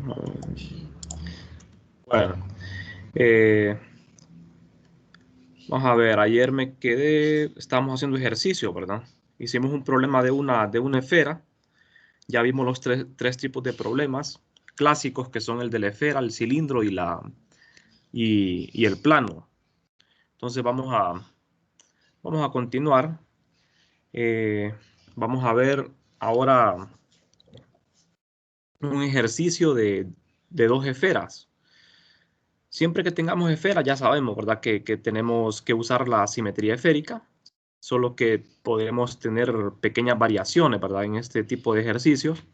Bueno, vamos a ver, ayer me quedé, estábamos haciendo ejercicio, ¿verdad? Hicimos un problema de una esfera. Ya vimos los tres tipos de problemas clásicos, que son el de la esfera, el cilindro y el plano. Entonces vamos a continuar. Vamos a ver ahora un ejercicio de dos esferas. Siempre que tengamos esferas, ya sabemos, ¿verdad? Que tenemos que usar la simetría esférica, solo que podemos tener pequeñas variaciones, ¿verdad? En este tipo de ejercicios.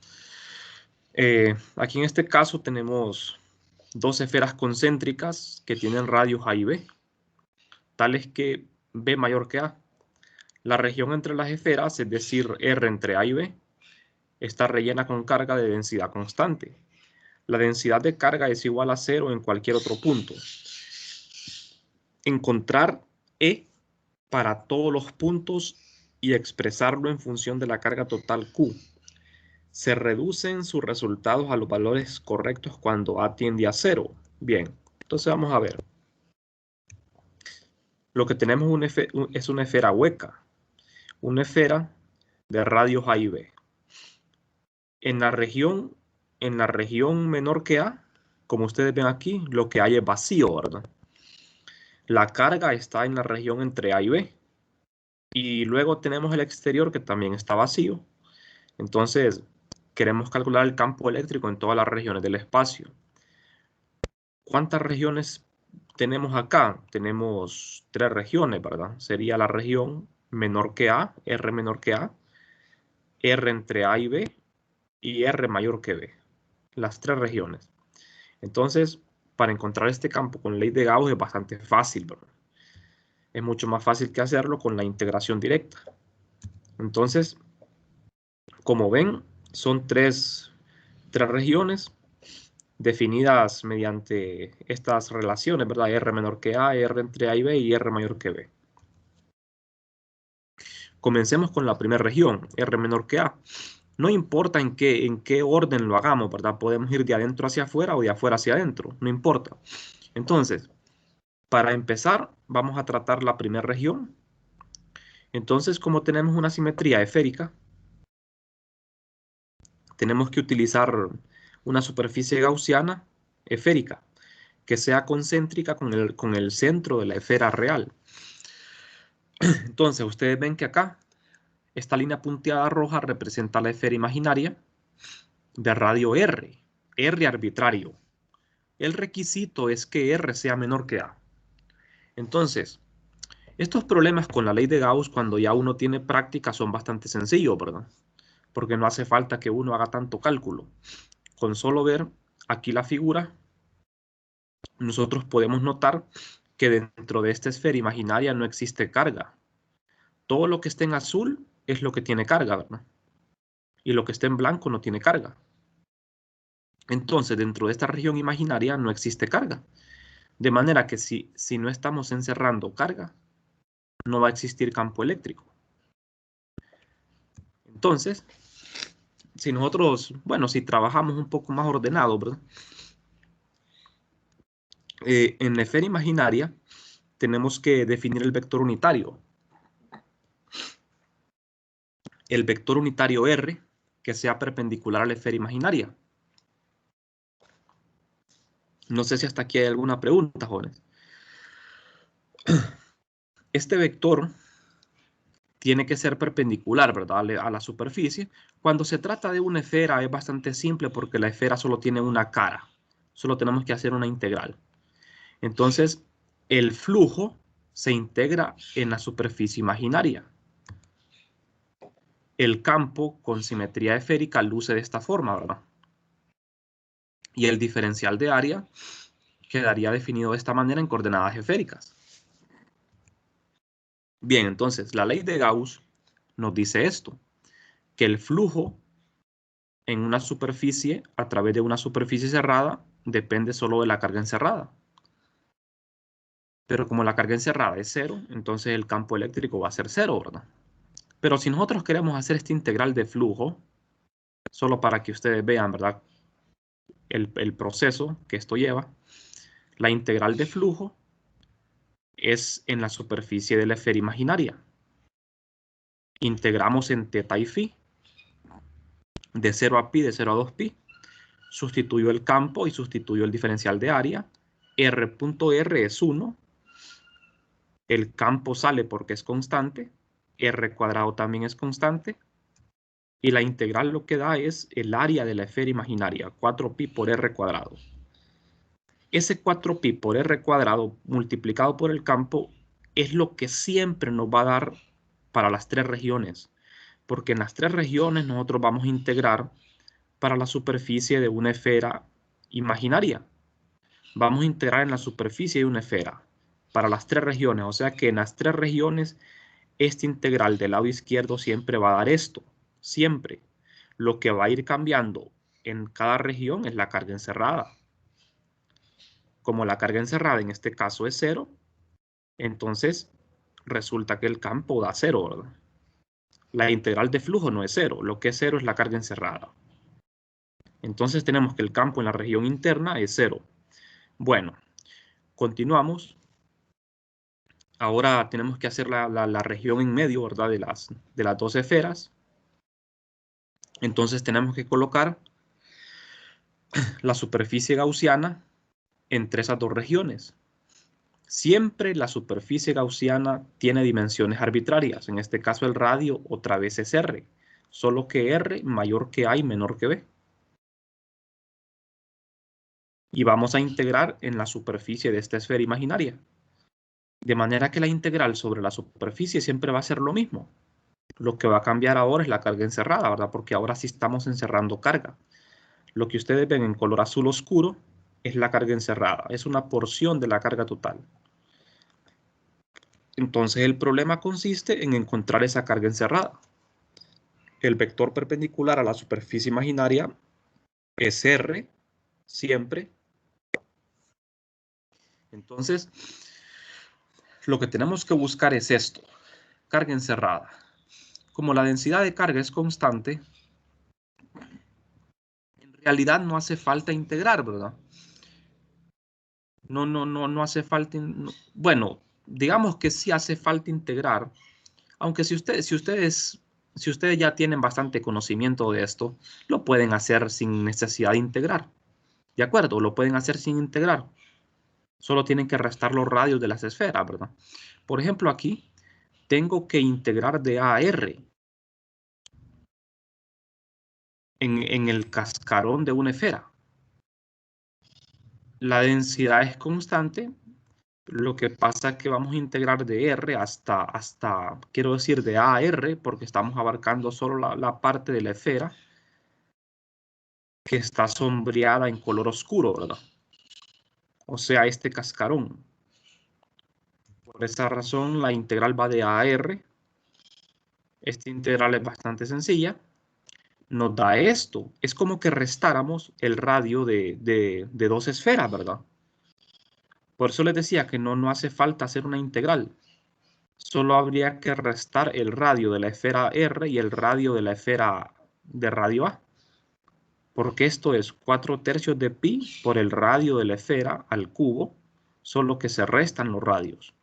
Aquí en este caso tenemos dos esferas concéntricas que tienen radios A y B, tales que B mayor que A. La región entre las esferas, es decir, R entre A y B, está rellena con carga de densidad constante. La densidad de carga es igual a 0 en cualquier otro punto. Encontrar E para todos los puntos y expresarlo en función de la carga total Q. Se reducen sus resultados a los valores correctos cuando A tiende a 0. Bien, entonces vamos a ver. Lo que tenemos es una esfera hueca, una esfera de radios A y B. En la región menor que A, como ustedes ven aquí, lo que hay es vacío, ¿verdad? La carga está en la región entre A y B. Y luego tenemos el exterior que también está vacío. Entonces, queremos calcular el campo eléctrico en todas las regiones del espacio. ¿Cuántas regiones tenemos acá? Tenemos 3 regiones, ¿verdad? Sería la región menor que A, R menor que A, R entre A y B y R mayor que B. Las 3 regiones. Entonces, para encontrar este campo con ley de Gauss es bastante fácil, ¿verdad? Es mucho más fácil que hacerlo con la integración directa. Entonces, como ven, son tres regiones definidas mediante estas relaciones, ¿verdad? R menor que A, R entre A y B y R mayor que B. Comencemos con la primera región, R menor que A. No importa en qué orden lo hagamos, ¿verdad? Podemos ir de adentro hacia afuera o de afuera hacia adentro, no importa. Entonces, para empezar, vamos a tratar la primera región. Entonces, como tenemos una simetría esférica, tenemos que utilizar una superficie gaussiana esférica que sea concéntrica con el centro de la esfera real. Entonces, ustedes ven que acá, esta línea punteada roja representa la esfera imaginaria de radio R, R arbitrario. El requisito es que R sea menor que A. Entonces, estos problemas con la ley de Gauss, cuando ya uno tiene práctica, son bastante sencillos, ¿verdad? Porque no hace falta que uno haga tanto cálculo. Con solo ver aquí la figura, nosotros podemos notar que dentro de esta esfera imaginaria no existe carga. Todo lo que esté en azul es lo que tiene carga, ¿verdad? Y lo que esté en blanco no tiene carga. Entonces, dentro de esta región imaginaria no existe carga. De manera que si no estamos encerrando carga, no va a existir campo eléctrico. Entonces, si nosotros, bueno, si trabajamos un poco más ordenado, ¿verdad? En la esfera imaginaria tenemos que definir el vector unitario. El vector unitario R que sea perpendicular a la esfera imaginaria. No sé si hasta aquí hay alguna pregunta, jóvenes. Este vector tiene que ser perpendicular, ¿verdad? A la superficie. Cuando se trata de una esfera es bastante simple porque la esfera solo tiene una cara. Solo tenemos que hacer una integral. Entonces, el flujo se integra en la superficie imaginaria. El campo con simetría esférica luce de esta forma, ¿verdad? Y el diferencial de área quedaría definido de esta manera en coordenadas esféricas. Bien, entonces la ley de Gauss nos dice esto, que el flujo en una superficie a través de una superficie cerrada depende solo de la carga encerrada. Pero como la carga encerrada es 0, entonces el campo eléctrico va a ser 0, ¿verdad? Pero si nosotros queremos hacer esta integral de flujo, solo para que ustedes vean, ¿verdad? el proceso que esto lleva. La integral de flujo es en la superficie de la esfera imaginaria. Integramos en teta y phi, de 0 a pi, de 0 a 2pi. Sustituyo el campo y sustituyo el diferencial de área. R.R es 1. El campo sale porque es constante. R cuadrado también es constante. Y la integral lo que da es el área de la esfera imaginaria, 4pi por r cuadrado. Ese 4pi por r cuadrado multiplicado por el campo es lo que siempre nos va a dar para las tres regiones. Porque en las tres regiones nosotros vamos a integrar para la superficie de una esfera imaginaria. Vamos a integrar en la superficie de una esfera para las tres regiones. O sea que en las tres regiones esta integral del lado izquierdo siempre va a dar esto. Siempre. Lo que va a ir cambiando en cada región es la carga encerrada. Como la carga encerrada en este caso es 0, entonces resulta que el campo da 0, ¿verdad? La integral de flujo no es 0, lo que es 0 es la carga encerrada. Entonces tenemos que el campo en la región interna es 0. Bueno, continuamos. Ahora tenemos que hacer la región en medio, ¿verdad? De las dos esferas. Entonces tenemos que colocar la superficie gaussiana entre esas dos regiones. Siempre la superficie gaussiana tiene dimensiones arbitrarias. En este caso el radio otra vez es R, solo que R mayor que A y menor que B. Y vamos a integrar en la superficie de esta esfera imaginaria. De manera que la integral sobre la superficie siempre va a ser lo mismo. Lo que va a cambiar ahora es la carga encerrada, ¿verdad? Porque ahora sí estamos encerrando carga. Lo que ustedes ven en color azul oscuro es la carga encerrada. Es una porción de la carga total. Entonces el problema consiste en encontrar esa carga encerrada. El vector perpendicular a la superficie imaginaria es R, siempre. Entonces, lo que tenemos que buscar es esto, carga encerrada. Como la densidad de carga es constante, en realidad no hace falta integrar, ¿verdad? No hace falta, bueno, digamos que sí hace falta integrar, aunque si ustedes ya tienen bastante conocimiento de esto, lo pueden hacer sin necesidad de integrar. ¿De acuerdo? Lo pueden hacer sin integrar. Solo tienen que restar los radios de las esferas, ¿verdad? Por ejemplo, aquí tengo que integrar de A a R en el cascarón de una esfera. La densidad es constante. Lo que pasa es que vamos a integrar de R hasta, quiero decir, de A a R, porque estamos abarcando solo la parte de la esfera que está sombreada en color oscuro, ¿verdad? O sea, este cascarón. Por esa razón, la integral va de A a R. Esta integral es bastante sencilla. Nos da esto. Es como que restáramos el radio de dos esferas, ¿verdad? Por eso les decía que no hace falta hacer una integral. Solo habría que restar el radio de la esfera R y el radio de la esfera de radio A. Porque esto es 4/3 de pi por el radio de la esfera al cubo, solo que se restan los radios.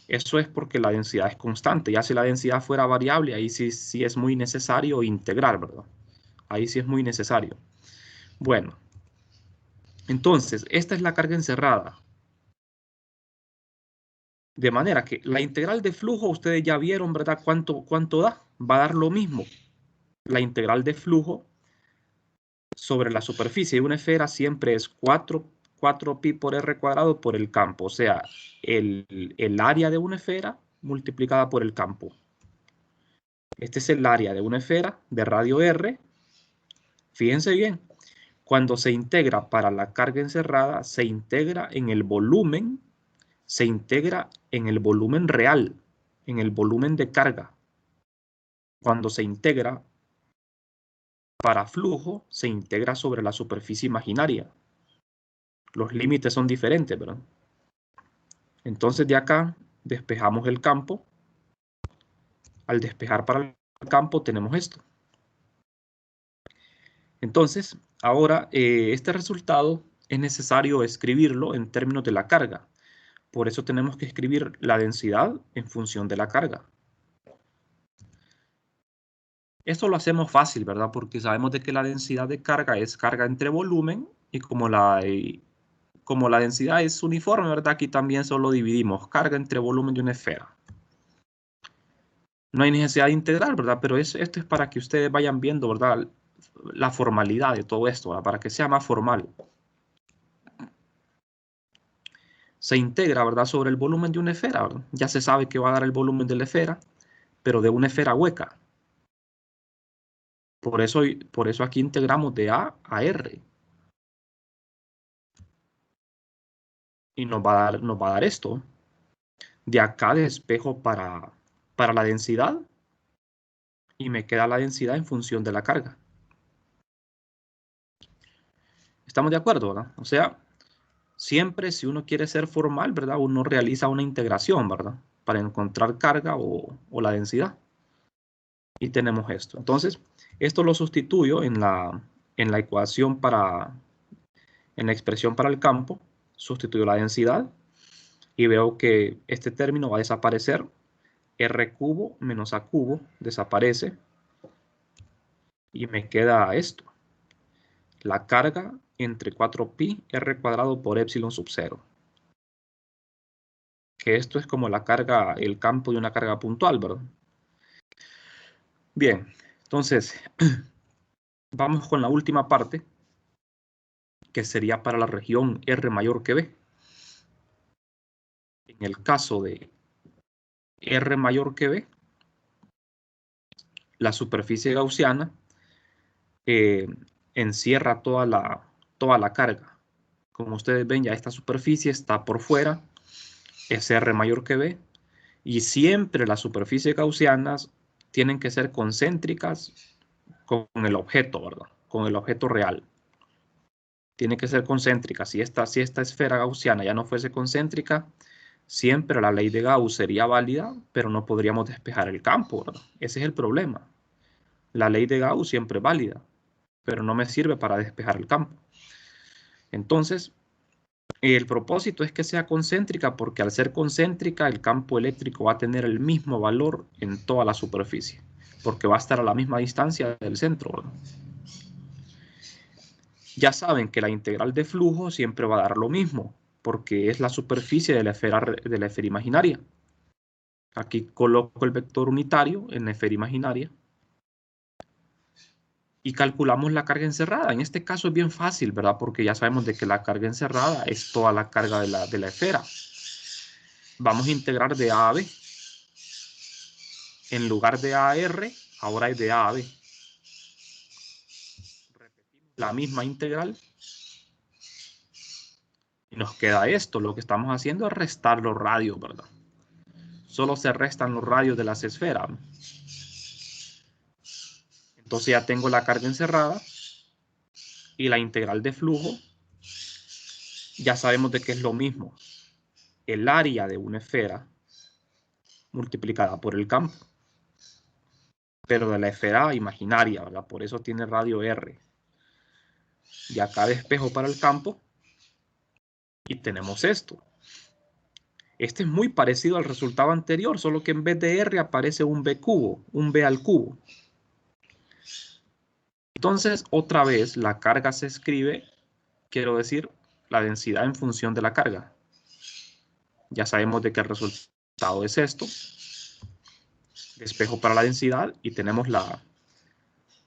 Eso es porque la densidad es constante. Ya si la densidad fuera variable, ahí sí es muy necesario integrar, ¿verdad? Ahí sí es muy necesario. Bueno, entonces, esta es la carga encerrada. De manera que la integral de flujo, ustedes ya vieron, ¿verdad? ¿Cuánto da? Va a dar lo mismo. La integral de flujo sobre la superficie de una esfera siempre es 4pi por r cuadrado por el campo. O sea, el área de una esfera multiplicada por el campo. Este es el área de una esfera de radio R. Fíjense bien, cuando se integra para la carga encerrada, se integra en el volumen, se integra en el volumen real, en el volumen de carga. Cuando se integra para flujo, se integra sobre la superficie imaginaria. Los límites son diferentes, ¿verdad? Entonces de acá despejamos el campo. Al despejar para el campo tenemos esto. Entonces, ahora este resultado es necesario escribirlo en términos de la carga. Por eso tenemos que escribir la densidad en función de la carga. Esto lo hacemos fácil, ¿verdad? Porque sabemos de que la densidad de carga es carga entre volumen y como la densidad es uniforme, ¿verdad? Aquí también solo dividimos carga entre volumen de una esfera. No hay necesidad de integrar, ¿verdad? Pero esto es para que ustedes vayan viendo, ¿verdad? La formalidad de todo esto, ¿verdad? Para que sea más formal. Se integra, ¿verdad? Sobre el volumen de una esfera, ¿verdad? Ya se sabe que va a dar el volumen de la esfera, pero de una esfera hueca. Por eso aquí integramos de A a R. Y nos va a dar esto. De acá despejo para la densidad y me queda la densidad en función de la carga. ¿Estamos de acuerdo, verdad? O sea, siempre si uno quiere ser formal, ¿verdad? Uno realiza una integración, ¿verdad? Para encontrar carga o la densidad. Y tenemos esto. Entonces, esto lo sustituyo en la ecuación en la expresión para el campo. Sustituyo la densidad y veo que este término va a desaparecer. R cubo menos A cubo desaparece. Y me queda esto. La carga entre 4pi r cuadrado por epsilon sub 0. Que esto es como la carga, el campo de una carga puntual, ¿verdad? Bien, entonces, vamos con la última parte, que sería para la región R mayor que B. En el caso de R mayor que B, la superficie gaussiana encierra toda la carga. Como ustedes ven, ya esta superficie está por fuera, es R mayor que B, y siempre las superficies gaussianas tienen que ser concéntricas con el objeto, ¿verdad? Con el objeto real. Tiene que ser concéntrica. Si esta esfera gaussiana ya no fuese concéntrica, siempre la ley de Gauss sería válida, pero no podríamos despejar el campo, ¿verdad? Ese es el problema. La ley de Gauss siempre es válida, pero no me sirve para despejar el campo. Entonces, el propósito es que sea concéntrica porque al ser concéntrica el campo eléctrico va a tener el mismo valor en toda la superficie, porque va a estar a la misma distancia del centro, ¿verdad? Ya saben que la integral de flujo siempre va a dar lo mismo, porque es la superficie de la esfera imaginaria. Aquí coloco el vector unitario en la esfera imaginaria y calculamos la carga encerrada. En este caso es bien fácil, ¿verdad? Porque ya sabemos de que la carga encerrada es toda la carga de la esfera. Vamos a integrar de A a B. En lugar de A a R, ahora es de A a B. Repetimos la misma integral. Y nos queda esto. Lo que estamos haciendo es restar los radios, ¿verdad? Solo se restan los radios de las esferas. Entonces ya tengo la carga encerrada y la integral de flujo. Ya sabemos de que es lo mismo. El área de una esfera multiplicada por el campo. Pero de la esfera imaginaria, ¿verdad? Por eso tiene radio R. Y acá despejo para el campo. Y tenemos esto. Este es muy parecido al resultado anterior, solo que en vez de R aparece un B cubo, un B al cubo. Entonces, otra vez, la carga se escribe, quiero decir, la densidad en función de la carga. Ya sabemos de que el resultado es esto. Despejo para la densidad y tenemos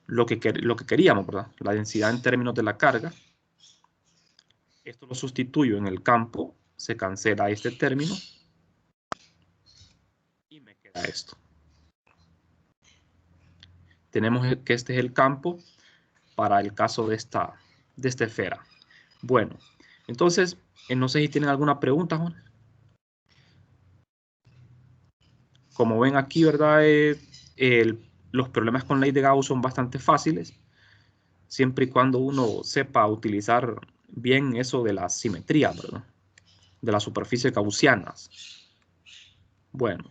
lo que queríamos, ¿verdad? La densidad en términos de la carga. Esto lo sustituyo en el campo, se cancela este término y me queda esto. Tenemos que este es el campo para el caso de esta esfera. Bueno, entonces, no sé si tienen alguna pregunta, Juan. Como ven aquí, ¿verdad? Los problemas con ley de Gauss son bastante fáciles, siempre y cuando uno sepa utilizar bien eso de la simetría, ¿verdad? De las superficies gaussianas. Bueno,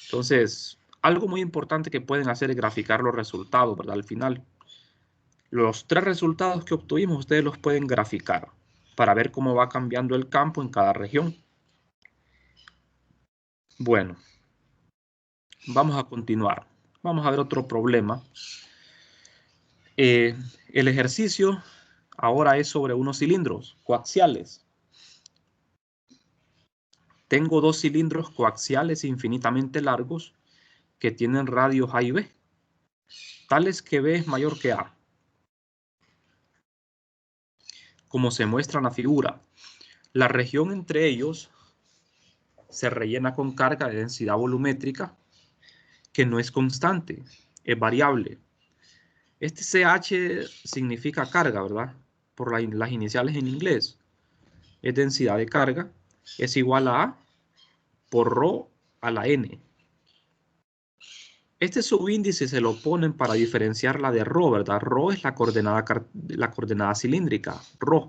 entonces, algo muy importante que pueden hacer es graficar los resultados, ¿verdad? Al final. Los tres resultados que obtuvimos, ustedes los pueden graficar para ver cómo va cambiando el campo en cada región. Bueno, vamos a continuar. Vamos a ver otro problema. El ejercicio ahora es sobre unos cilindros coaxiales. Tengo dos cilindros coaxiales infinitamente largos que tienen radios A y B, tales que B es mayor que A. Como se muestra en la figura, la región entre ellos se rellena con carga de densidad volumétrica que no es constante, es variable. Este CH significa carga, ¿verdad? Por las iniciales en inglés. Es densidad de carga, es igual a A por ρ a la N. Este subíndice se lo ponen para diferenciarla de ρ, ¿verdad? ρ es la coordenada cilíndrica, ρ.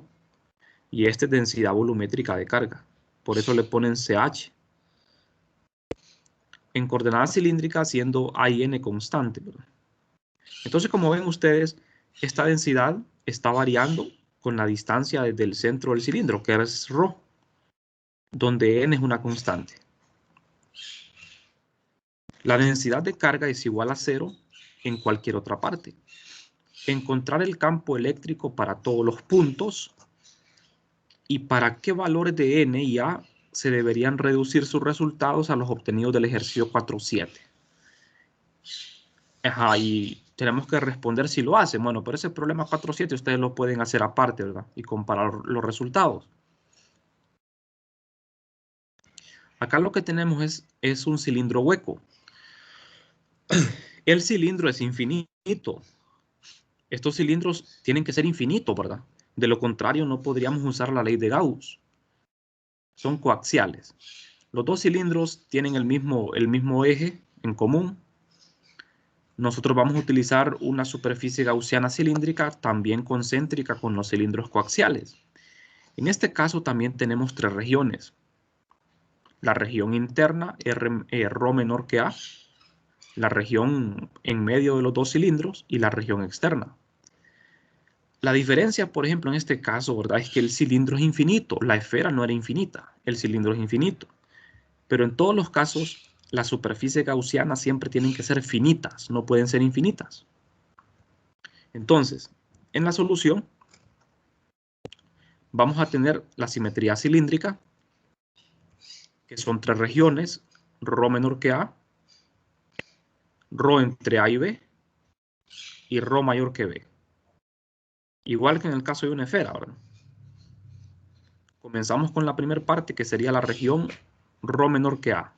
Y esta es densidad volumétrica de carga. Por eso le ponen CH. En coordenada cilíndrica siendo A y N constante, ¿verdad? Entonces, como ven ustedes, esta densidad está variando con la distancia desde el centro del cilindro, que es ρ, donde N es una constante. La densidad de carga es igual a 0 en cualquier otra parte. Encontrar el campo eléctrico para todos los puntos y para qué valores de N y A se deberían reducir sus resultados a los obtenidos del ejercicio 4.7. Ajá, y tenemos que responder si lo hacen. Bueno, pero ese problema 4.7 ustedes lo pueden hacer aparte, ¿verdad? Y comparar los resultados. Acá lo que tenemos es un cilindro hueco. El cilindro es infinito. Estos cilindros tienen que ser infinitos, ¿verdad? De lo contrario, no podríamos usar la ley de Gauss. Son coaxiales. Los dos cilindros tienen el mismo eje en común. Nosotros vamos a utilizar una superficie gaussiana cilíndrica también concéntrica con los cilindros coaxiales. En este caso también tenemos tres regiones. La región interna, ρ menor que A, la región en medio de los dos cilindros y la región externa. La diferencia, por ejemplo, en este caso, ¿verdad? Es que el cilindro es infinito. La esfera no era infinita, el cilindro es infinito. Pero en todos los casos, las superficies gaussianas siempre tienen que ser finitas, no pueden ser infinitas. Entonces, en la solución, vamos a tener la simetría cilíndrica, que son tres regiones, ρ menor que A, ρ entre A y B, y ρ mayor que B. Igual que en el caso de una esfera, ¿verdad? Comenzamos con la primera parte, que sería la región ρ menor que A.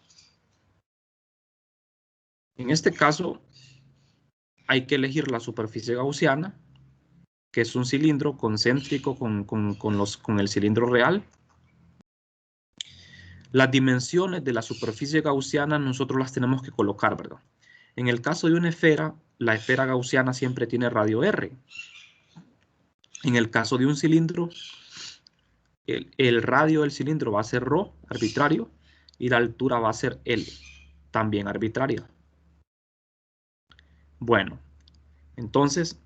En este caso, hay que elegir la superficie gaussiana, que es un cilindro concéntrico con el cilindro real. Las dimensiones de la superficie gaussiana nosotros las tenemos que colocar, ¿verdad? En el caso de una esfera, la esfera gaussiana siempre tiene radio R. En el caso de un cilindro, el radio del cilindro va a ser ρ, arbitrario, y la altura va a ser L, también arbitraria. Bueno, entonces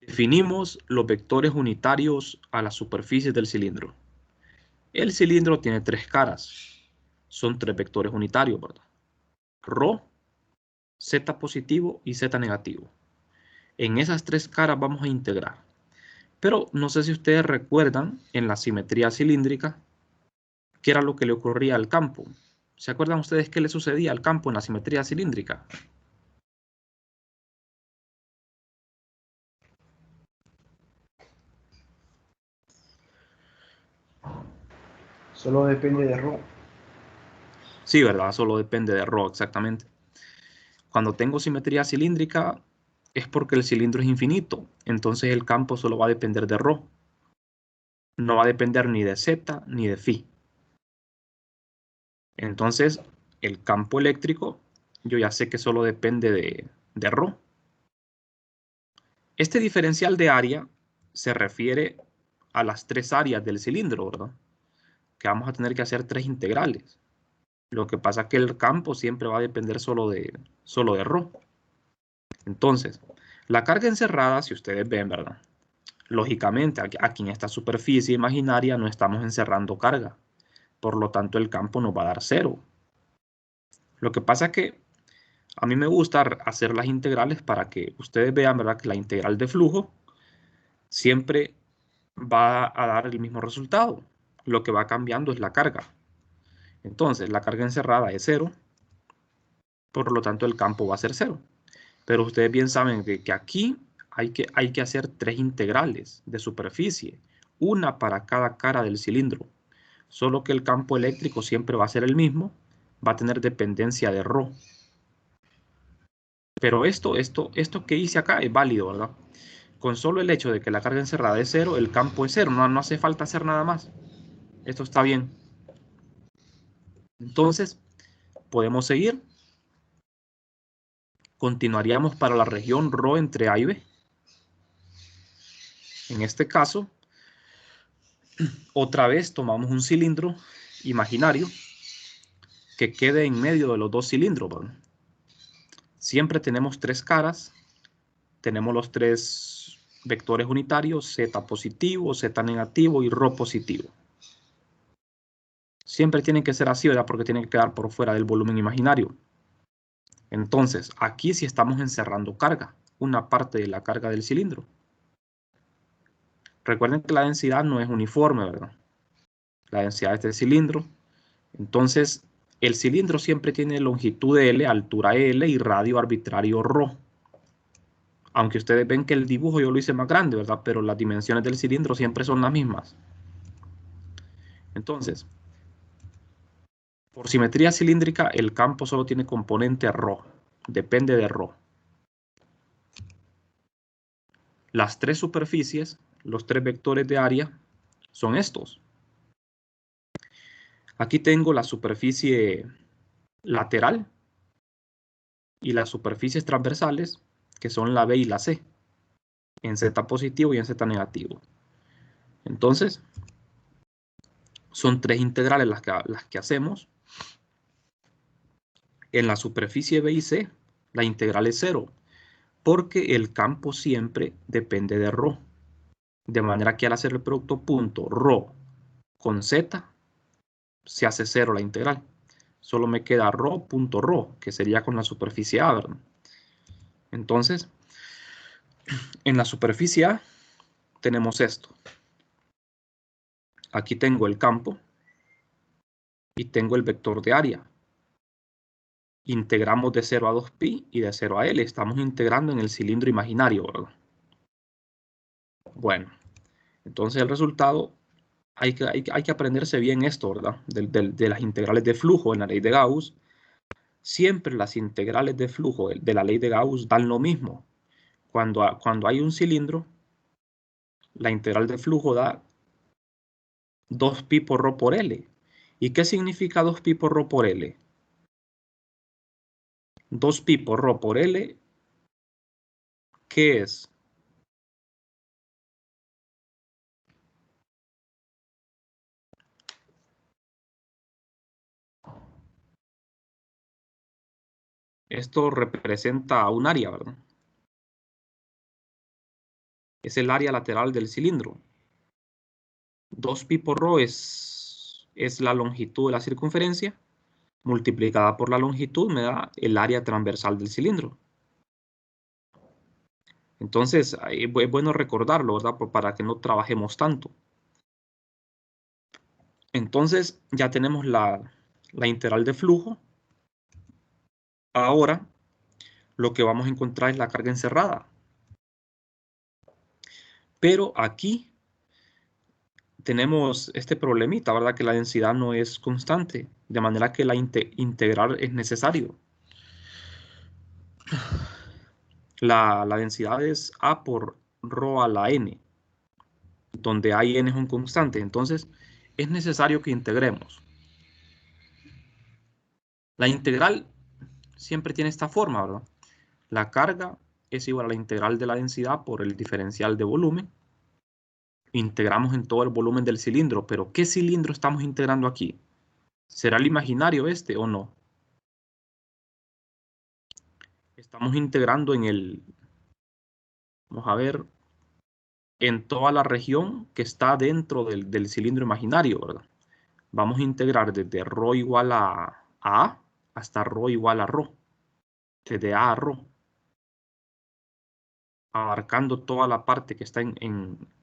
definimos los vectores unitarios a las superficies del cilindro. El cilindro tiene tres caras. Son tres vectores unitarios, ¿verdad? ρ, z positivo y z negativo. En esas tres caras vamos a integrar. Pero no sé si ustedes recuerdan en la simetría cilíndrica qué era lo que le ocurría al campo. ¿Se acuerdan ustedes qué le sucedía al campo en la simetría cilíndrica? Solo depende de ρ. Sí, ¿verdad? Solo depende de ρ, exactamente. Cuando tengo simetría cilíndrica es porque el cilindro es infinito, entonces el campo solo va a depender de ρ. No va a depender ni de z ni de φ. Entonces, el campo eléctrico, yo ya sé que solo depende de ρ. Este diferencial de área se refiere a las tres áreas del cilindro, ¿verdad? Que vamos a tener que hacer tres integrales. Lo que pasa es que el campo siempre va a depender solo de ρ. Entonces, La carga encerrada, si ustedes ven, ¿verdad? Lógicamente, aquí en esta superficie imaginaria no estamos encerrando carga. Por lo tanto, el campo nos va a dar 0. Lo que pasa es que a mí me gusta hacer las integrales para que ustedes vean, ¿verdad?, que la integral de flujo siempre va a dar el mismo resultado. Lo que va cambiando es la carga. Entonces, la carga encerrada es 0. Por lo tanto, el campo va a ser 0. Pero ustedes bien saben que aquí hay que hacer 3 integrales de superficie. Una para cada cara del cilindro. Solo que el campo eléctrico siempre va a ser el mismo. Va a tener dependencia de ρ. Pero esto que hice acá es válido, ¿verdad? Con solo el hecho de que la carga encerrada es 0, el campo es 0. No hace falta hacer nada más. Esto está bien. Entonces, podemos seguir. Continuaríamos para la región ρ entre A y B. En este caso, otra vez tomamos un cilindro imaginario que quede en medio de los dos cilindros, ¿verdad? Siempre tenemos 3 caras. Tenemos los 3 vectores unitarios, z positivo, z negativo y ρ positivo. Siempre tienen que ser así, ¿verdad? Porque tienen que quedar por fuera del volumen imaginario. Entonces, aquí sí estamos encerrando carga, una parte de la carga del cilindro. Recuerden que la densidad no es uniforme, ¿verdad? La densidad de este cilindro. Entonces, el cilindro siempre tiene longitud L, altura L y radio arbitrario ρ. Aunque ustedes ven que el dibujo yo lo hice más grande, ¿verdad? Pero las dimensiones del cilindro siempre son las mismas. Entonces, por simetría cilíndrica, el campo solo tiene componente ρ. Depende de ρ. Las 3 superficies, los 3 vectores de área, son estos. Aquí tengo la superficie lateral y las superficies transversales, que son la B y la C, en Z positivo y en Z negativo. Entonces, son 3 integrales las que hacemos. En la superficie B y C, la integral es 0, porque el campo siempre depende de ρ. De manera que al hacer el producto punto ρ con Z, se hace 0 la integral. Solo me queda ρ punto ρ, que sería con la superficie A, ¿verdad? Entonces, en la superficie A tenemos esto. Aquí tengo el campo y tengo el vector de área. Integramos de 0 a 2pi y de 0 a L. Estamos integrando en el cilindro imaginario, ¿verdad? Bueno, entonces el resultado, hay que aprenderse bien esto, ¿verdad? De las integrales de flujo en la ley de Gauss. Siempre las integrales de flujo de la ley de Gauss dan lo mismo. Cuando hay un cilindro, la integral de flujo da 2pi por ρ por L. ¿Y qué significa 2pi por ρ por L? 2pi por ρ por L, ¿qué es? Esto representa un área, ¿verdad? Es el área lateral del cilindro. 2pi por ρ es la longitud de la circunferencia, multiplicada por la longitud me da el área transversal del cilindro. Entonces, es bueno recordarlo, ¿verdad? Para que no trabajemos tanto. Entonces, ya tenemos la integral de flujo. Ahora, lo que vamos a encontrar es la carga encerrada. Pero aquí tenemos este problemita, ¿verdad? Que la densidad no es constante, de manera que la integral es necesario. La densidad es A por ρ a la n, donde A y n es un constante. Entonces, es necesario que integremos. La integral siempre tiene esta forma, ¿verdad? La carga es igual a la integral de la densidad por el diferencial de volumen. Integramos en todo el volumen del cilindro, pero ¿qué cilindro estamos integrando aquí? ¿Será el imaginario este o no? Estamos integrando en el Vamos a ver en toda la región que está dentro del cilindro imaginario, ¿verdad? Vamos a integrar desde ρ igual a A hasta ρ igual a ρ. Desde A a ρ. Abarcando toda la parte que está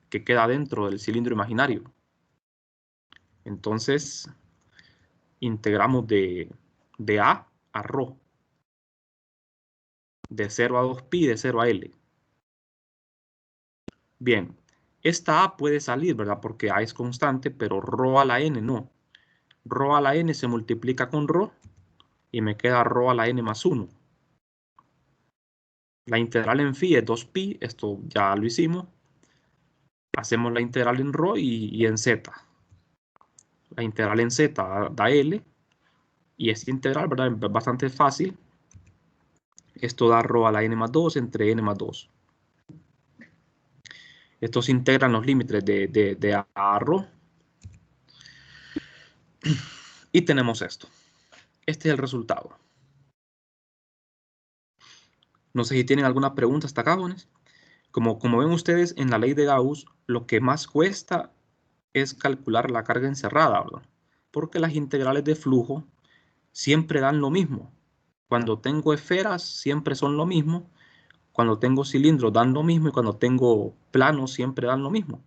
que queda dentro del cilindro imaginario. Entonces, integramos de A a ρ. De 0 a 2pi, de 0 a L. Bien, esta A puede salir, ¿verdad? Porque A es constante, pero ρ a la n no. ρ a la n se multiplica con ρ y me queda ρ a la n más 1. La integral en phi es 2pi, esto ya lo hicimos. Hacemos la integral en ρ y en z. La integral en z da L. Y esta integral, ¿verdad? Es bastante fácil. Esto da ρ a la n más 2 entre n más 2. Estos integran los límites de A a ρ. Y tenemos esto. Este es el resultado. No sé si tienen alguna pregunta hasta acá, jóvenes. Como ven ustedes, en la ley de Gauss, lo que más cuesta es calcular la carga encerrada, ¿verdad? Porque las integrales de flujo siempre dan lo mismo. Cuando tengo esferas, siempre son lo mismo. Cuando tengo cilindros, dan lo mismo. Y cuando tengo planos, siempre dan lo mismo.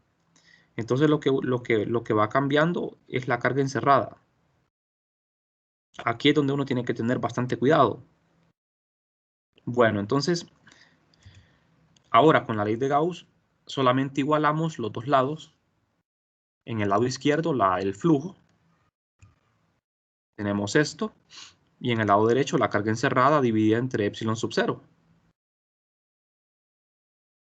Entonces, lo que va cambiando es la carga encerrada. Aquí es donde uno tiene que tener bastante cuidado. Bueno, entonces, ahora con la ley de Gauss, solamente igualamos los dos lados. En el lado izquierdo, el flujo. Tenemos esto. Y en el lado derecho, la carga encerrada dividida entre epsilon sub 0.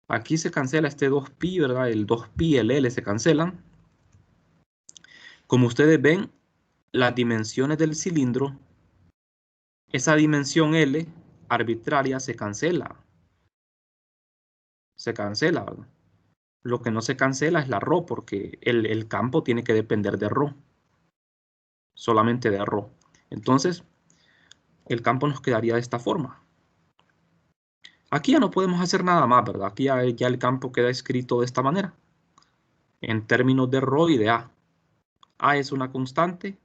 Aquí se cancela este 2pi, ¿verdad? El 2pi y el L se cancelan. Como ustedes ven, las dimensiones del cilindro, esa dimensión L arbitraria se cancela. Se cancela, ¿verdad? Lo que no se cancela es la ρ, porque el campo tiene que depender de ρ. Solamente de ρ. Entonces, el campo nos quedaría de esta forma. Aquí ya no podemos hacer nada más, ¿verdad? Aquí ya el campo queda escrito de esta manera. En términos de ρ y de A. A es una constante.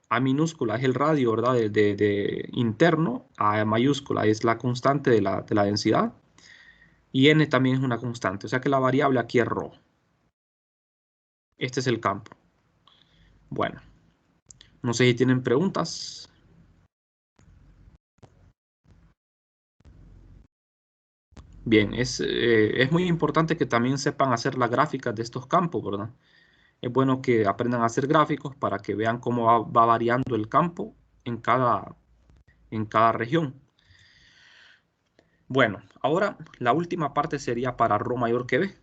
A minúscula es el radio, ¿verdad? De interno. A mayúscula es la constante de la densidad. Y n también es una constante. O sea que la variable aquí es ρ. Este es el campo. Bueno. No sé si tienen preguntas. Bien, es muy importante que también sepan hacer las gráficas de estos campos, ¿verdad? Es bueno que aprendan a hacer gráficos para que vean cómo va variando el campo en cada región. Bueno, ahora la última parte sería para ρ mayor que b.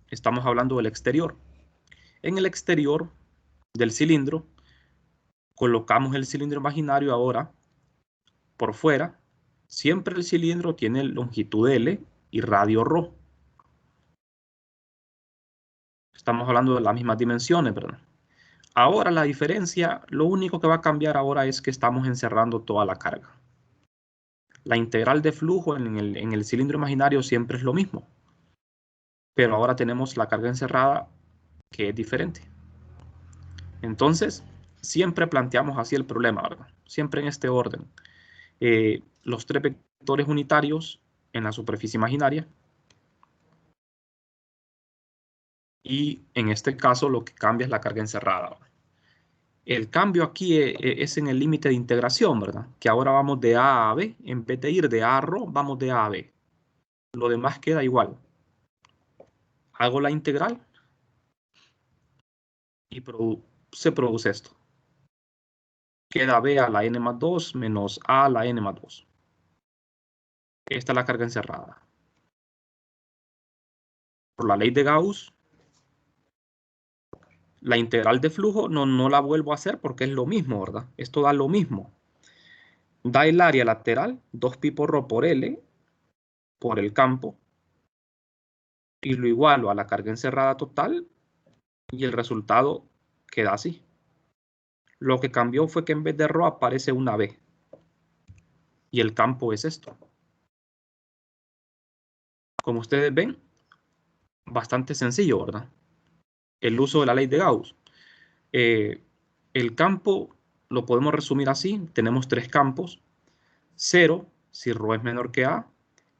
Estamos hablando del exterior. En el exterior del cilindro, colocamos el cilindro imaginario ahora por fuera. Siempre el cilindro tiene longitud L y radio ρ. Estamos hablando de las mismas dimensiones, ¿verdad? Ahora la diferencia, lo único que va a cambiar ahora es que estamos encerrando toda la carga. La integral de flujo en el cilindro imaginario siempre es lo mismo. Pero ahora tenemos la carga encerrada que es diferente. Entonces, siempre planteamos así el problema, ¿verdad? Siempre en este orden. Los tres vectores unitarios en la superficie imaginaria. Y en este caso lo que cambia es la carga encerrada. El cambio aquí es en el límite de integración, ¿verdad? Que ahora vamos de A a B. En vez de ir de A a ρ, vamos de A a B. Lo demás queda igual. Hago la integral y se produce esto. Queda B a la n más 2 menos A a la n más 2. Esta es la carga encerrada. Por la ley de Gauss, la integral de flujo no la vuelvo a hacer porque es lo mismo, ¿verdad? Esto da lo mismo. Da el área lateral, 2pi por ρ por L, por el campo, y lo igualo a la carga encerrada total, y el resultado queda así. Lo que cambió fue que en vez de ρ aparece una B, y el campo es esto. Como ustedes ven, bastante sencillo, ¿verdad? El uso de la ley de Gauss. El campo lo podemos resumir así. Tenemos tres campos. 0 si ρ es menor que A.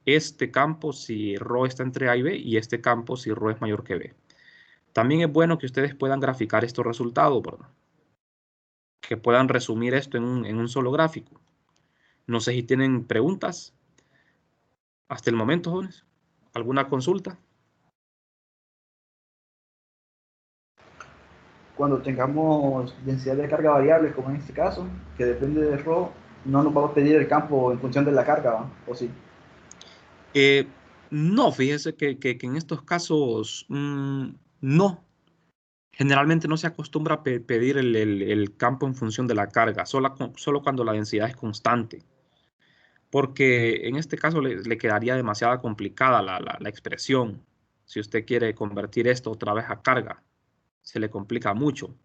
Este campo si ρ está entre A y B. Y este campo si ρ es mayor que B. También es bueno que ustedes puedan graficar estos resultados, ¿verdad? Que puedan resumir esto en un solo gráfico. No sé si tienen preguntas hasta el momento, jóvenes. ¿Alguna consulta? Cuando tengamos densidad de carga variable, como en este caso, que depende de ρ, no nos va a pedir el campo en función de la carga, ¿va? ¿O sí? No, fíjese que en estos casos no. Generalmente no se acostumbra a pedir el campo en función de la carga, solo cuando la densidad es constante. Porque en este caso le quedaría demasiado complicada la expresión. Si usted quiere convertir esto otra vez a carga, se le complica mucho.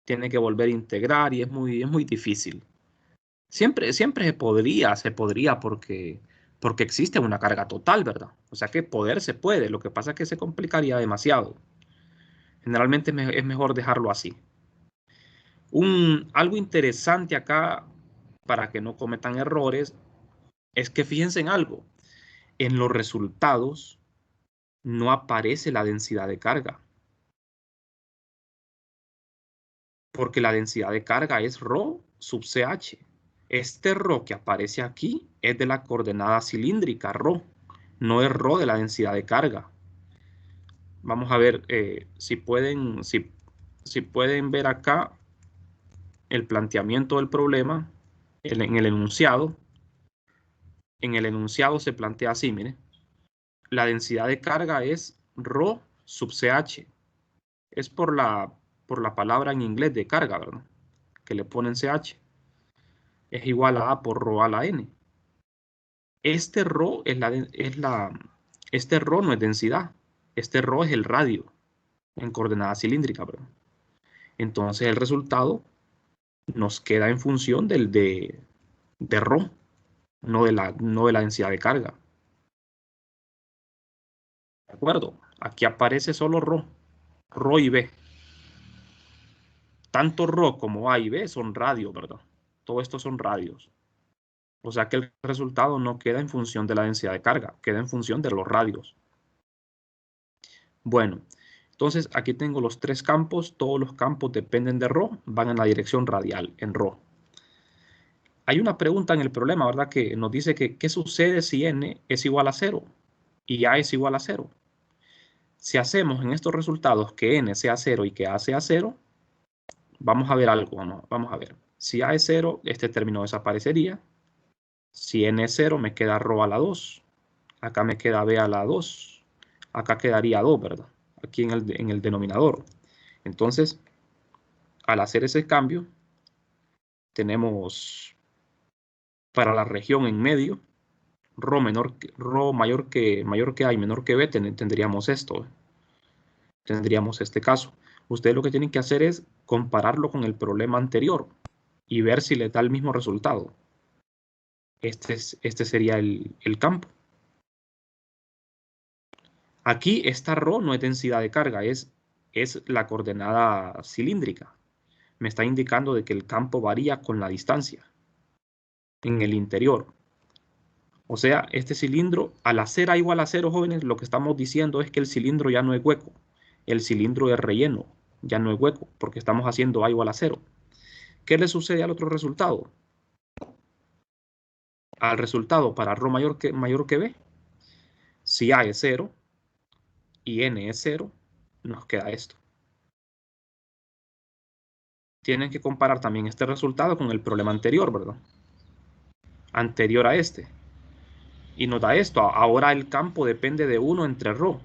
Tiene que volver a integrar y es muy difícil. Siempre se podría porque existe una carga total, ¿verdad? O sea que poder se puede, lo que pasa es que se complicaría demasiado. Generalmente es mejor dejarlo así. Algo interesante acá, para que no cometan errores, es que fíjense en algo. En los resultados no aparece la densidad de carga, porque la densidad de carga es ρ sub CH. Este ρ que aparece aquí es de la coordenada cilíndrica ρ, no es ρ de la densidad de carga. Vamos a ver si pueden ver acá el planteamiento del problema en el enunciado. En el enunciado se plantea así, miren. La densidad de carga es ρ sub CH. Es por la palabra en inglés de carga, ¿verdad? Que le ponen CH. Es igual a A por ρ a la N. Este ρ este ρ no es densidad. Este ρ es el radio en coordenada cilíndrica, ¿verdad? Entonces el resultado nos queda en función de ρ, no de la densidad de carga. ¿De acuerdo? Aquí aparece solo ρ y B. Tanto ρ como A y B son radios, ¿verdad? Todo esto son radios. O sea que el resultado no queda en función de la densidad de carga, queda en función de los radios. Bueno, entonces aquí tengo los tres campos, todos los campos dependen de ρ, van en la dirección radial, en ρ. Hay una pregunta en el problema, ¿verdad? Que nos dice que ¿qué sucede si n es igual a 0 y a es igual a 0? Si hacemos en estos resultados que n sea 0 y que a sea 0, vamos a ver algo, vamos a ver. Si a es 0, este término desaparecería. Si n es 0, me queda ρ a la 2. Acá me queda b a la 2. Acá quedaría 2, ¿verdad? Aquí en el denominador. Entonces, al hacer ese cambio, tenemos para la región en medio, ρ mayor que A y menor que B, tendríamos esto. Tendríamos este caso. Ustedes lo que tienen que hacer es compararlo con el problema anterior y ver si le da el mismo resultado. Este sería el campo. Aquí esta ρ no es densidad de carga, es la coordenada cilíndrica. Me está indicando de que el campo varía con la distancia en el interior. O sea, este cilindro, al hacer A igual a 0, jóvenes, lo que estamos diciendo es que el cilindro ya no es hueco. El cilindro es relleno, ya no es hueco, porque estamos haciendo A igual a 0. ¿Qué le sucede al otro resultado? Al resultado para ρ mayor que B. Si A es 0 y N es 0, nos queda esto. Tienen que comparar también este resultado con el problema anterior, ¿verdad? Anterior a este. Y nos da esto. Ahora el campo depende de 1 entre ρ.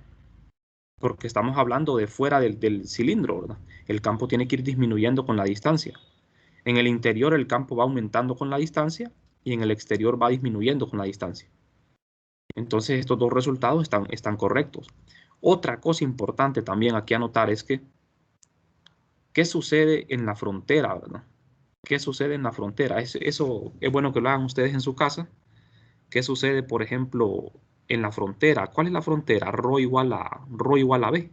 Porque estamos hablando de fuera del cilindro, ¿verdad? El campo tiene que ir disminuyendo con la distancia. En el interior el campo va aumentando con la distancia y en el exterior va disminuyendo con la distancia. Entonces estos dos resultados están correctos. Otra cosa importante también aquí a notar es que ¿qué sucede en la frontera, verdad? ¿Qué sucede en la frontera? Eso es bueno que lo hagan ustedes en su casa. ¿Qué sucede, por ejemplo, en la frontera. ¿Cuál es la frontera? Rho igual a B.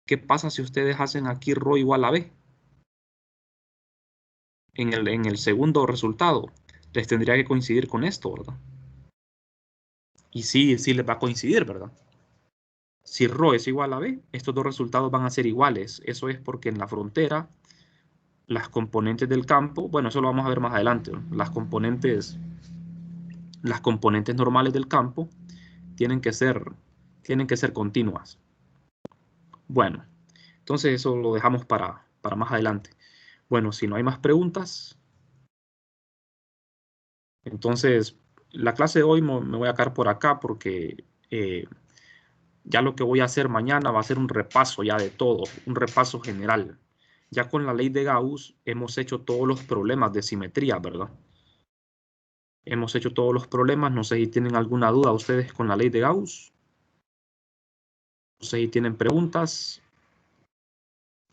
¿Qué pasa si ustedes hacen aquí Rho igual a B? En el segundo resultado, les tendría que coincidir con esto, ¿verdad? Y sí les va a coincidir, ¿verdad? Si Rho es igual a B, estos dos resultados van a ser iguales. Eso es porque en la frontera, las componentes del campo, bueno, eso lo vamos a ver más adelante, ¿no? Las componentes normales del campo tienen que ser continuas. Bueno, entonces eso lo dejamos para más adelante. Bueno, si no hay más preguntas, entonces la clase de hoy me voy a quedar por acá porque ya lo que voy a hacer mañana va a ser un repaso ya de todo, un repaso general. Ya con la ley de Gauss hemos hecho todos los problemas de simetría, ¿verdad? Hemos hecho todos los problemas. No sé si tienen alguna duda ustedes con la ley de Gauss. No sé si tienen preguntas.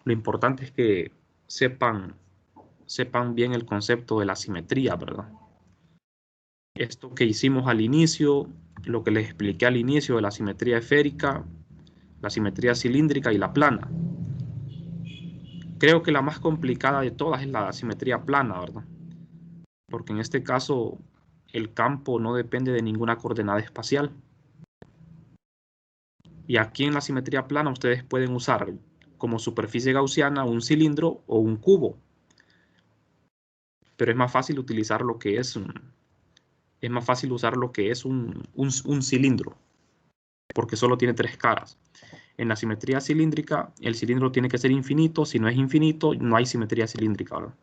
Lo importante es que sepan bien el concepto de la simetría, ¿verdad? Esto que hicimos al inicio, lo que les expliqué al inicio de la simetría esférica, la simetría cilíndrica y la plana. Creo que la más complicada de todas es la simetría plana, ¿verdad? Porque en este caso el campo no depende de ninguna coordenada espacial. Y aquí en la simetría plana ustedes pueden usar como superficie gaussiana un cilindro o un cubo. Pero es más fácil utilizar lo que es usar lo que es un cilindro, porque solo tiene 3 caras. En la simetría cilíndrica, el cilindro tiene que ser infinito. Si no es infinito, no hay simetría cilíndrica, ¿verdad?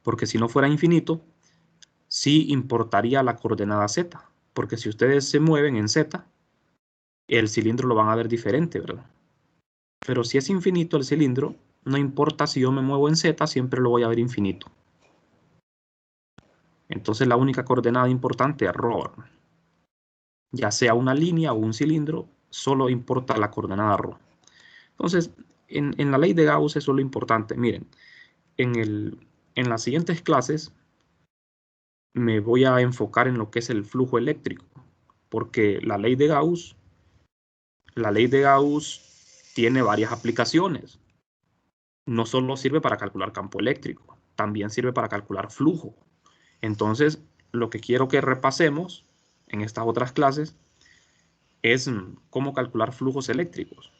Porque si no fuera infinito, sí importaría la coordenada z. Porque si ustedes se mueven en z, el cilindro lo van a ver diferente, ¿verdad? Pero si es infinito el cilindro, no importa si yo me muevo en z, siempre lo voy a ver infinito. Entonces la única coordenada importante es ρ. Ya sea una línea o un cilindro, solo importa la coordenada ρ. Entonces, en la ley de Gauss eso es lo importante. Miren, en las siguientes clases me voy a enfocar en lo que es el flujo eléctrico, porque la ley de Gauss tiene varias aplicaciones. No solo sirve para calcular campo eléctrico, también sirve para calcular flujo. Entonces, lo que quiero que repasemos en estas otras clases es cómo calcular flujos eléctricos.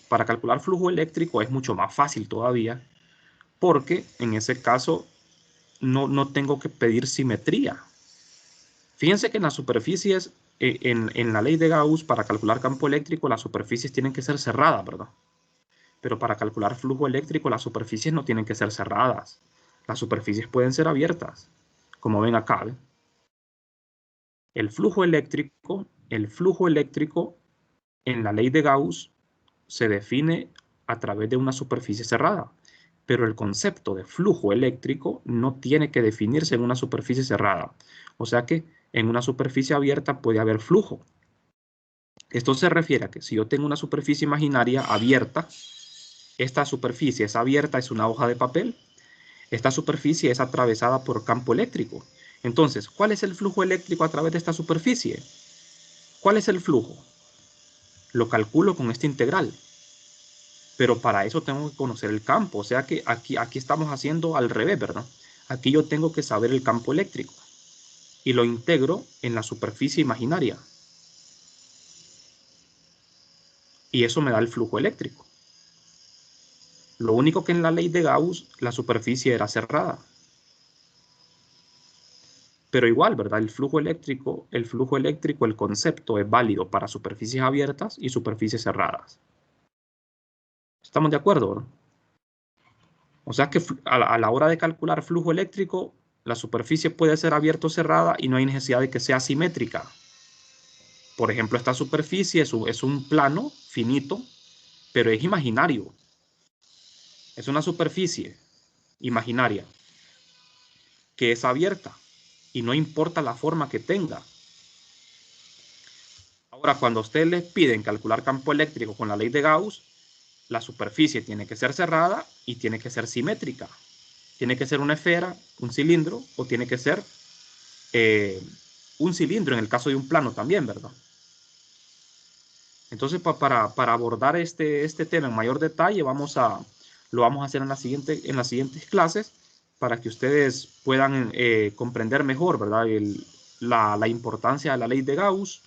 Para calcular flujo eléctrico es mucho más fácil todavía, porque en ese caso no tengo que pedir simetría. Fíjense que en las superficies, en la ley de Gauss, para calcular campo eléctrico, las superficies tienen que ser cerradas, ¿verdad? Pero para calcular flujo eléctrico, las superficies no tienen que ser cerradas. Las superficies pueden ser abiertas, como ven acá, ¿ven? El flujo eléctrico en la ley de Gauss se define a través de una superficie cerrada, pero el concepto de flujo eléctrico no tiene que definirse en una superficie cerrada. O sea que en una superficie abierta puede haber flujo. Esto se refiere a que si yo tengo una superficie imaginaria abierta, esta superficie es abierta, es una hoja de papel, esta superficie es atravesada por campo eléctrico. Entonces, ¿cuál es el flujo eléctrico a través de esta superficie? ¿Cuál es el flujo? Lo calculo con esta integral. Pero para eso tengo que conocer el campo. O sea que aquí estamos haciendo al revés, ¿verdad? Aquí yo tengo que saber el campo eléctrico. Y lo integro en la superficie imaginaria. Y eso me da el flujo eléctrico. Lo único que en la ley de Gauss la superficie era cerrada. Pero igual, ¿verdad? El flujo eléctrico, el concepto es válido para superficies abiertas y superficies cerradas. ¿Estamos de acuerdo, no? O sea que a la hora de calcular flujo eléctrico, la superficie puede ser abierta o cerrada y no hay necesidad de que sea simétrica. Por ejemplo, esta superficie es un plano finito, pero es imaginario. Es una superficie imaginaria que es abierta y no importa la forma que tenga. Ahora, cuando a ustedes les piden calcular campo eléctrico con la ley de Gauss, la superficie tiene que ser cerrada y tiene que ser simétrica. Tiene que ser una esfera, un cilindro, o tiene que ser un cilindro en el caso de un plano también, ¿verdad? Entonces, para abordar este tema en mayor detalle, lo vamos a hacer en las siguientes clases para que ustedes puedan comprender mejor, ¿verdad? La importancia de la ley de Gauss.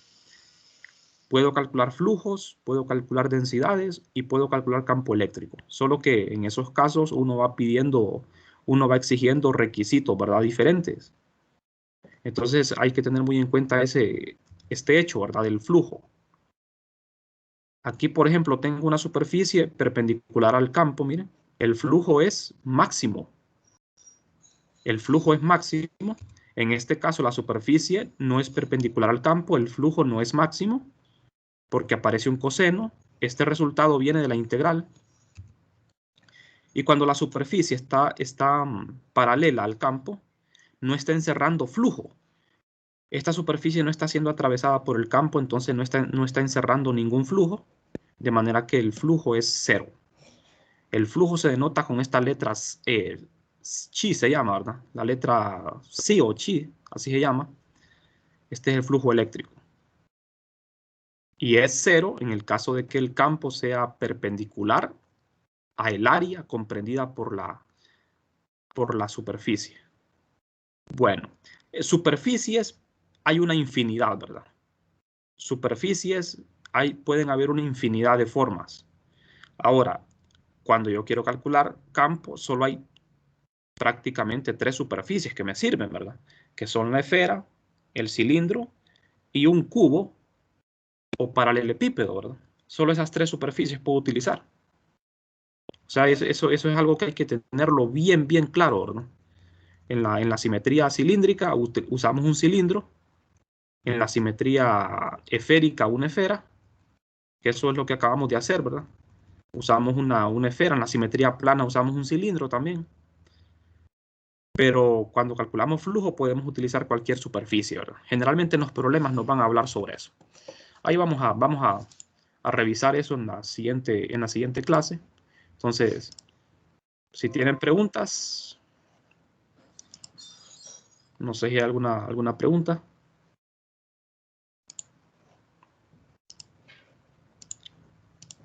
Puedo calcular flujos, puedo calcular densidades y puedo calcular campo eléctrico. Solo que en esos casos uno va exigiendo requisitos, ¿verdad? Diferentes. Entonces hay que tener muy en cuenta este hecho, ¿verdad? Del flujo. Aquí, por ejemplo, tengo una superficie perpendicular al campo, miren. El flujo es máximo. El flujo es máximo. En este caso, la superficie no es perpendicular al campo, el flujo no es máximo, porque aparece un coseno. Este resultado viene de la integral. Y cuando la superficie está paralela al campo, no está encerrando flujo. Esta superficie no está siendo atravesada por el campo, entonces no está encerrando ningún flujo, de manera que el flujo es cero. El flujo se denota con estas letras, chi se llama, ¿verdad? La letra si o chi, así se llama. Este es el flujo eléctrico. Y es cero en el caso de que el campo sea perpendicular a el área comprendida por la superficie. Bueno, superficies hay una infinidad, ¿verdad? Superficies pueden haber una infinidad de formas. Ahora, cuando yo quiero calcular campo, solo hay prácticamente 3 superficies que me sirven, ¿verdad? Que son la esfera, el cilindro y un cubo o paralelepípedo, ¿verdad? Solo esas 3 superficies puedo utilizar. O sea, eso es algo que hay que tenerlo bien, bien claro, ¿verdad? En la simetría cilíndrica usamos un cilindro, en la simetría esférica una esfera, que eso es lo que acabamos de hacer, ¿verdad? Usamos una esfera, en la simetría plana usamos un cilindro también. Pero cuando calculamos flujo podemos utilizar cualquier superficie, ¿verdad? Generalmente en los problemas nos van a hablar sobre eso. Ahí vamos a revisar eso en la siguiente clase. Entonces, si tienen preguntas, no sé si hay alguna pregunta.